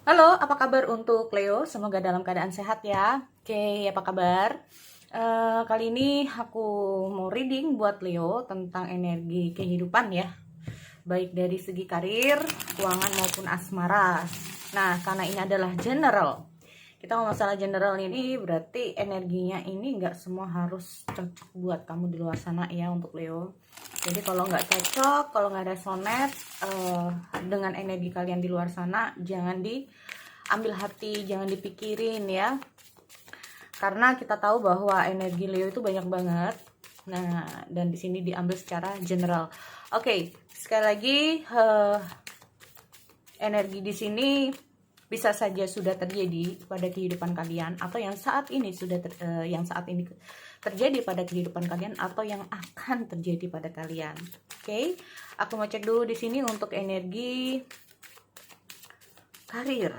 Halo, apa kabar untuk Leo? Semoga dalam keadaan sehat ya. Oke, apa kabar? Kali ini aku mau reading buat Leo tentang energi kehidupan ya. Baik dari segi karir, keuangan maupun asmara. Nah, karena ini adalah general. Kita mau masalah general ini berarti energinya ini nggak semua harus cocok buat kamu di luar sana ya untuk Leo. Jadi kalau nggak cocok, kalau nggak resonate dengan energi kalian di luar sana, jangan diambil hati, jangan dipikirin ya. Karena kita tahu bahwa energi Leo itu banyak banget. Nah, dan di sini diambil secara general. Oke, sekali lagi energi di sini bisa saja sudah terjadi pada kehidupan kalian atau yang saat ini terjadi pada kehidupan kalian atau yang akan terjadi pada kalian. Oke, aku mau cek dulu di sini untuk energi karir.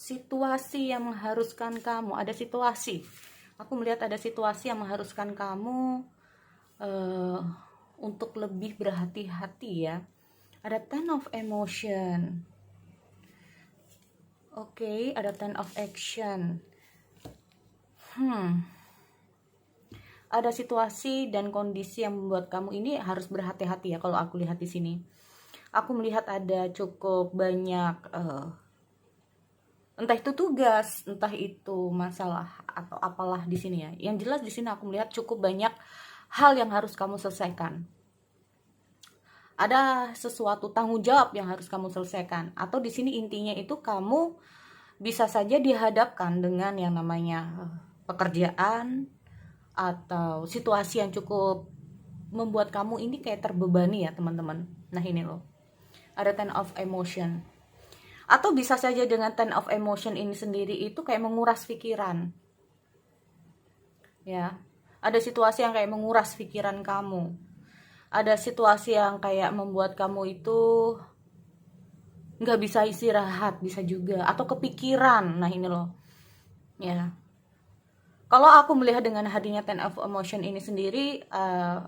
Situasi yang mengharuskan kamu, ada situasi. Aku melihat ada situasi yang mengharuskan kamu untuk lebih berhati-hati ya. Ada Ten of Emotion. Oke, ada Ten of Action. Ada situasi dan kondisi yang membuat kamu ini harus berhati-hati ya. Kalau aku lihat di sini, aku melihat ada cukup banyak entah itu tugas, entah itu masalah atau apalah di sini ya. Yang jelas di sini aku melihat cukup banyak hal yang harus kamu selesaikan. Ada sesuatu tanggung jawab yang harus kamu selesaikan. Atau di sini intinya itu kamu bisa saja dihadapkan dengan yang namanya pekerjaan atau situasi yang cukup membuat kamu ini kayak terbebani ya teman-teman. Nah ini loh, ada Ten of Emotion. Atau bisa saja dengan Ten of Emotion ini sendiri itu kayak menguras pikiran. Ya, ada situasi yang kayak menguras pikiran kamu. Ada situasi yang kayak membuat kamu itu nggak bisa istirahat, bisa juga. Atau kepikiran, nah ini loh. Ya, kalau aku melihat dengan hadirnya Ten of Emotion ini sendiri,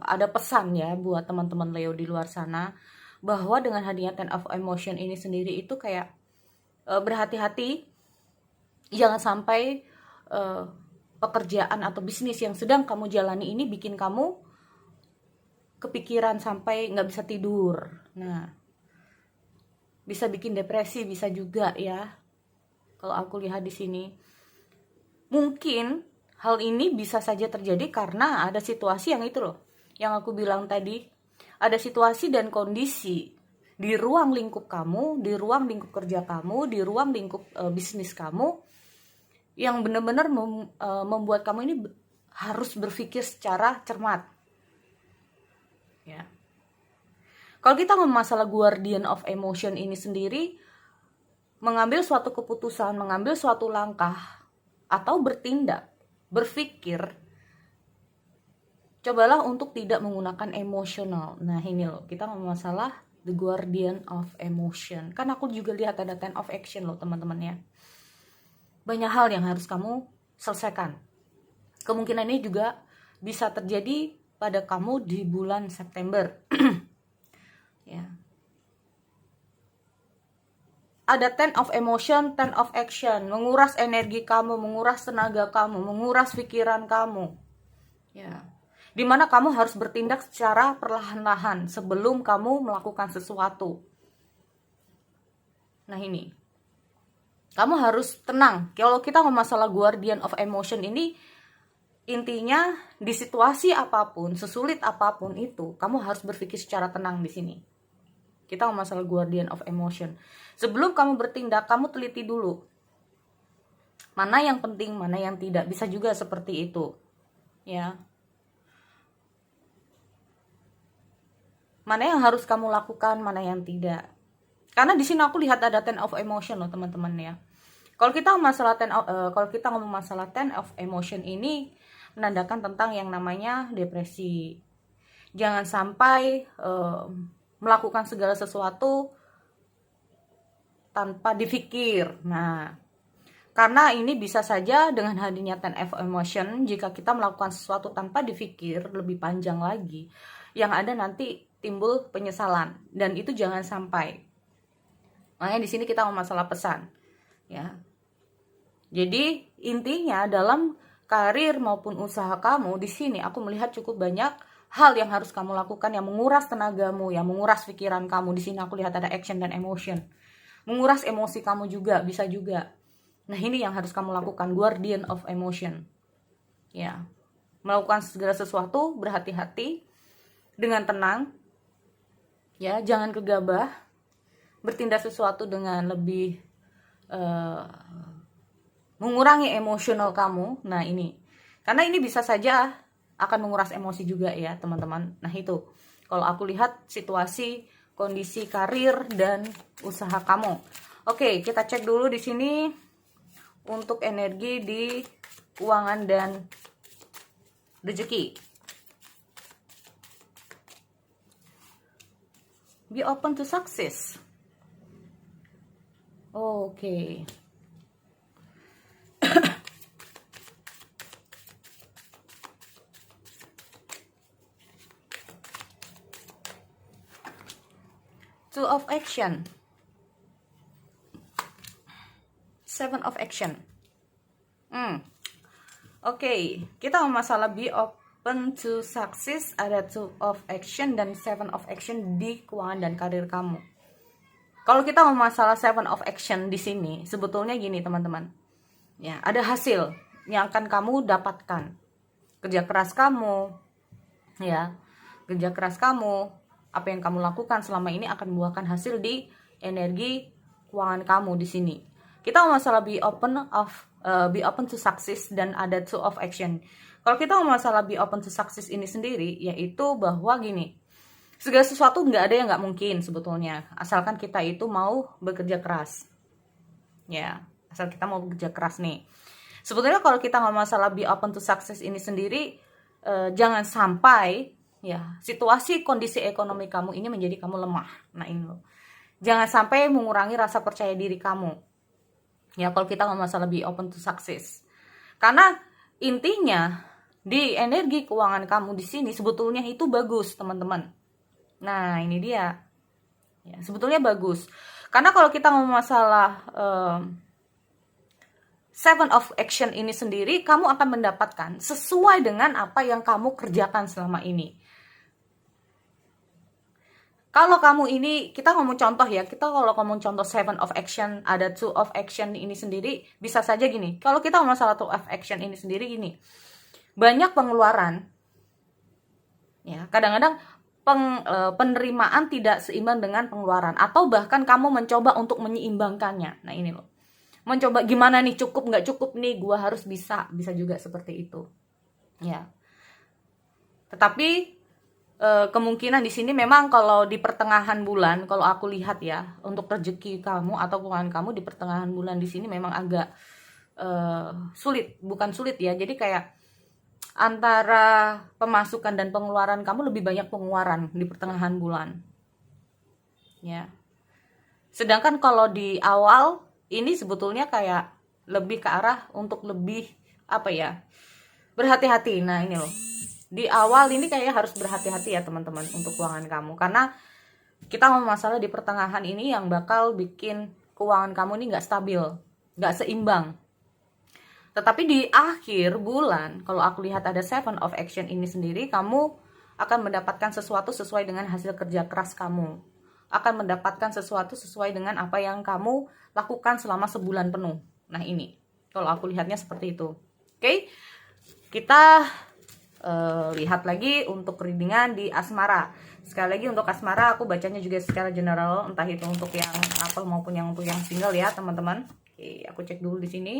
ada pesan ya buat teman-teman Leo di luar sana. Bahwa dengan hadirnya Ten of Emotion ini sendiri itu kayak berhati-hati, jangan sampai pekerjaan atau bisnis yang sedang kamu jalani ini bikin kamu kepikiran sampai nggak bisa tidur. Nah, bisa bikin depresi, bisa juga ya. Kalau aku lihat di sini, mungkin hal ini bisa saja terjadi karena ada situasi yang itu loh, yang aku bilang tadi. Ada situasi dan kondisi di ruang lingkup kamu, di ruang lingkup kerja kamu, di ruang lingkup bisnis kamu yang benar-benar membuat kamu ini harus berpikir secara cermat. Ya. Kalau kita ngomong masalah guardian of emotion ini sendiri, mengambil suatu keputusan, mengambil suatu langkah atau bertindak, berpikir, cobalah untuk tidak menggunakan emosional. Nah ini loh, kita ngomong masalah the guardian of emotion. Kan aku juga lihat ada Ten of Action loh teman-teman ya. Banyak hal yang harus kamu selesaikan. Kemungkinan ini juga bisa terjadi pada kamu di bulan September. Ya. Ada Ten of Emotion, Ten of Action, menguras energi kamu, menguras tenaga kamu, menguras pikiran kamu. Ya. Dimana kamu harus bertindak secara perlahan-lahan sebelum kamu melakukan sesuatu. Nah ini, kamu harus tenang. Kalau kita ngomong masalah guardian of emotion ini, intinya di situasi apapun, sesulit apapun itu, kamu harus berpikir secara tenang di sini. Kita ngomong masalah guardian of emotion. Sebelum kamu bertindak, kamu teliti dulu. Mana yang penting, mana yang tidak. Bisa juga seperti itu. Ya. Mana yang harus kamu lakukan, mana yang tidak. Karena di sini aku lihat ada Ten of Emotion loh teman-teman ya. Kalau kita ngomong masalah Ten of Emotion ini menandakan tentang yang namanya depresi. Jangan sampai melakukan segala sesuatu tanpa dipikir. Nah, Karena ini bisa saja dengan hadirnya 10 of emotion, jika kita melakukan sesuatu tanpa dipikir lebih panjang lagi, yang ada nanti timbul penyesalan, dan itu jangan sampai. Makanya di sini kita mau masalah pesan, ya. Jadi intinya dalam karir maupun usaha kamu di sini aku melihat cukup banyak hal yang harus kamu lakukan yang menguras tenagamu, yang menguras pikiran kamu. Di sini aku lihat ada action dan emotion. Menguras emosi kamu juga bisa juga. Nah, ini yang harus kamu lakukan, guardian of emotion. Ya. Melakukan segala sesuatu berhati-hati, dengan tenang. Ya, jangan gegabah. Bertindak sesuatu dengan lebih mengurangi emosional kamu. Nah, ini. Karena ini bisa saja akan menguras emosi juga ya, teman-teman. Nah, itu. Kalau aku lihat situasi, kondisi karir dan usaha kamu. Oke, kita cek dulu di sini untuk energi di keuangan dan rezeki. Be open to success. Oke. Two of action. Seven of action. Oke, kita mau masalah be open to success, ada two of action dan seven of action di keuangan dan karir kamu. Kalau kita mau masalah seven of action di sini, sebetulnya gini teman-teman. Ya, ada hasil yang akan kamu dapatkan. Kerja keras kamu, ya, kerja keras kamu, apa yang kamu lakukan selama ini akan membuahkan hasil di energi keuangan kamu di sini. Kita mau masalah be open to success dan ada two of action. Kalau kita mau masalah be open to success ini sendiri, yaitu bahwa gini, segala sesuatu nggak ada yang nggak mungkin sebetulnya, asalkan kita itu mau bekerja keras. Ya, asal kita mau bekerja keras nih. Sebetulnya kalau kita nggak masalah be open to success ini sendiri, jangan sampai ya situasi kondisi ekonomi kamu ini menjadi kamu lemah. Nah, ini loh. Jangan sampai mengurangi rasa percaya diri kamu. Ya, kalau kita nggak masalah be open to success. Karena intinya di energi keuangan kamu di sini sebetulnya itu bagus, teman-teman. Nah, ini dia. Ya, sebetulnya bagus. Karena kalau kita ngomong masalah seven of action ini sendiri, kamu akan mendapatkan sesuai dengan apa yang kamu kerjakan selama ini. Kalau kamu ini, kita ngomong contoh ya, kita kalau ngomong contoh seven of action, ada two of action ini sendiri, bisa saja gini. Kalau kita ngomong masalah two of action ini sendiri gini, banyak pengeluaran, ya kadang-kadang penerimaan tidak seimbang dengan pengeluaran, atau bahkan kamu mencoba untuk menyeimbangkannya. Nah, ini loh, mencoba gimana nih, cukup nggak cukup nih, gua harus bisa juga seperti itu, ya. Tetapi kemungkinan di sini memang kalau di pertengahan bulan, kalau aku lihat ya, untuk rezeki kamu atau keuangan kamu di pertengahan bulan di sini memang agak sulit, bukan sulit ya. Jadi kayak antara pemasukan dan pengeluaran kamu lebih banyak pengeluaran di pertengahan bulan. Ya. Sedangkan kalau di awal ini sebetulnya kayak lebih ke arah untuk lebih apa ya? Berhati-hati. Nah, ini loh. Di awal ini kayaknya harus berhati-hati ya teman-teman untuk keuangan kamu, karena kita ngomong masalah di pertengahan ini yang bakal bikin keuangan kamu ini nggak stabil, nggak seimbang. Tetapi di akhir bulan, kalau aku lihat ada seven of action ini sendiri, kamu akan mendapatkan sesuatu sesuai dengan hasil kerja keras kamu, akan mendapatkan sesuatu sesuai dengan apa yang kamu lakukan selama sebulan penuh. Nah, ini kalau aku lihatnya seperti itu. Oke, kita lihat lagi untuk readingan di asmara. Sekali lagi untuk asmara aku bacanya juga secara general, entah itu untuk yang couple maupun yang untuk yang single ya teman-teman. Oke, aku cek dulu di sini.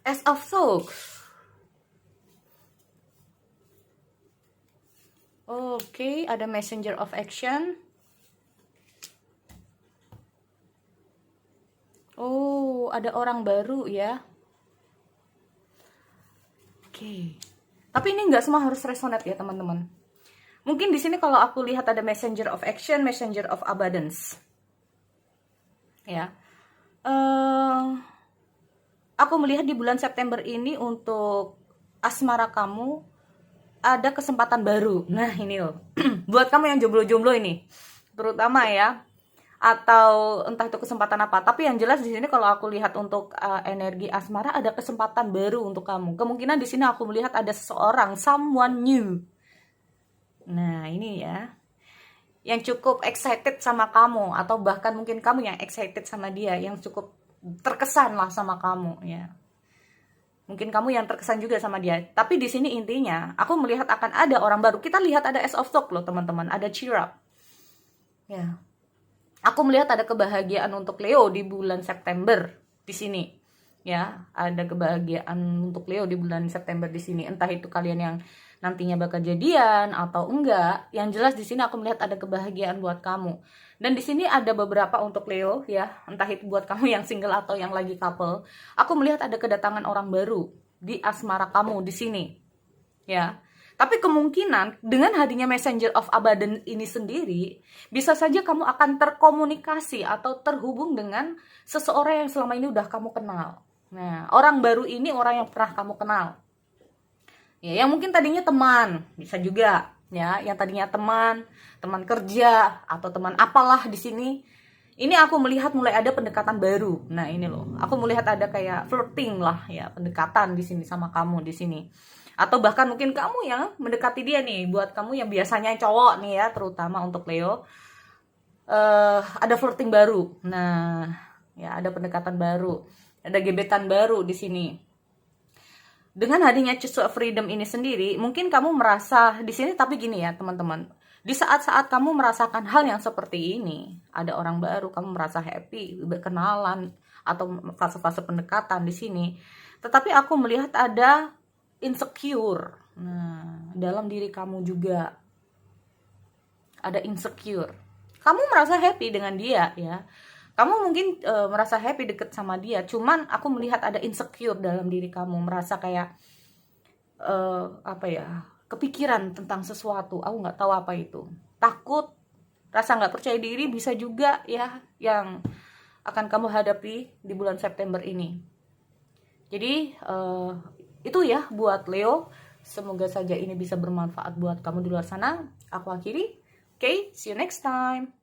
Ace of Swords. Oke, ada messenger of action. Oh, ada orang baru ya. Oke. Tapi ini nggak semua harus resonate ya teman-teman. Mungkin di sini kalau aku lihat ada messenger of action, messenger of abundance. Ya. Aku melihat di bulan September ini untuk asmara kamu ada kesempatan baru. Nah, ini loh. Buat kamu yang jomblo-jomblo ini, terutama ya. Atau entah itu kesempatan apa, tapi yang jelas di sini kalau aku lihat untuk energi asmara ada kesempatan baru untuk kamu. Kemungkinan di sini aku melihat ada seseorang, someone new. Nah, ini ya, yang cukup excited sama kamu, atau bahkan mungkin kamu yang excited sama dia, yang cukup terkesan lah sama kamu ya. Mungkin kamu yang terkesan juga sama dia. Tapi di sini intinya aku melihat akan ada orang baru. Kita lihat ada Ace of Swords loh teman-teman, ada cheer up. Ya. Aku melihat ada kebahagiaan untuk Leo di bulan September di sini. Ya, ada kebahagiaan untuk Leo di bulan September di sini. Entah itu kalian yang nantinya bakal jadian atau enggak, yang jelas di sini aku melihat ada kebahagiaan buat kamu. Dan di sini ada beberapa untuk Leo ya, entah itu buat kamu yang single atau yang lagi couple. Aku melihat ada kedatangan orang baru di asmara kamu di sini. Ya. Tapi kemungkinan dengan hadirnya Messenger of Abundance ini sendiri, bisa saja kamu akan terkomunikasi atau terhubung dengan seseorang yang selama ini udah kamu kenal. Nah, orang baru ini orang yang pernah kamu kenal. Ya, yang mungkin tadinya teman, bisa juga ya, yang tadinya teman kerja atau teman apalah di sini. Ini aku melihat mulai ada pendekatan baru. Nah, ini loh. Aku melihat ada kayak flirting lah ya, pendekatan di sini sama kamu di sini. Atau bahkan mungkin kamu yang mendekati dia nih, buat kamu yang biasanya cowok nih ya, terutama untuk Leo, ada flirting baru. Nah, ya ada pendekatan baru, ada gebetan baru di sini. Dengan hadirnya Choose Freedom ini sendiri, mungkin kamu merasa di sini, tapi gini ya teman-teman, di saat-saat kamu merasakan hal yang seperti ini, ada orang baru, kamu merasa happy, berkenalan atau fase-fase pendekatan di sini. Tetapi aku melihat ada insecure. Nah, dalam diri kamu juga ada insecure. Kamu merasa happy dengan dia ya. Kamu mungkin merasa happy deket sama dia, cuman aku melihat ada insecure dalam diri kamu, merasa kayak apa ya, kepikiran tentang sesuatu. Aku nggak tahu apa itu. Takut, rasa nggak percaya diri bisa juga ya, yang akan kamu hadapi di bulan September ini. Jadi itu ya buat Leo. Semoga saja ini bisa bermanfaat buat kamu di luar sana. Aku akhiri. Okay, see you next time.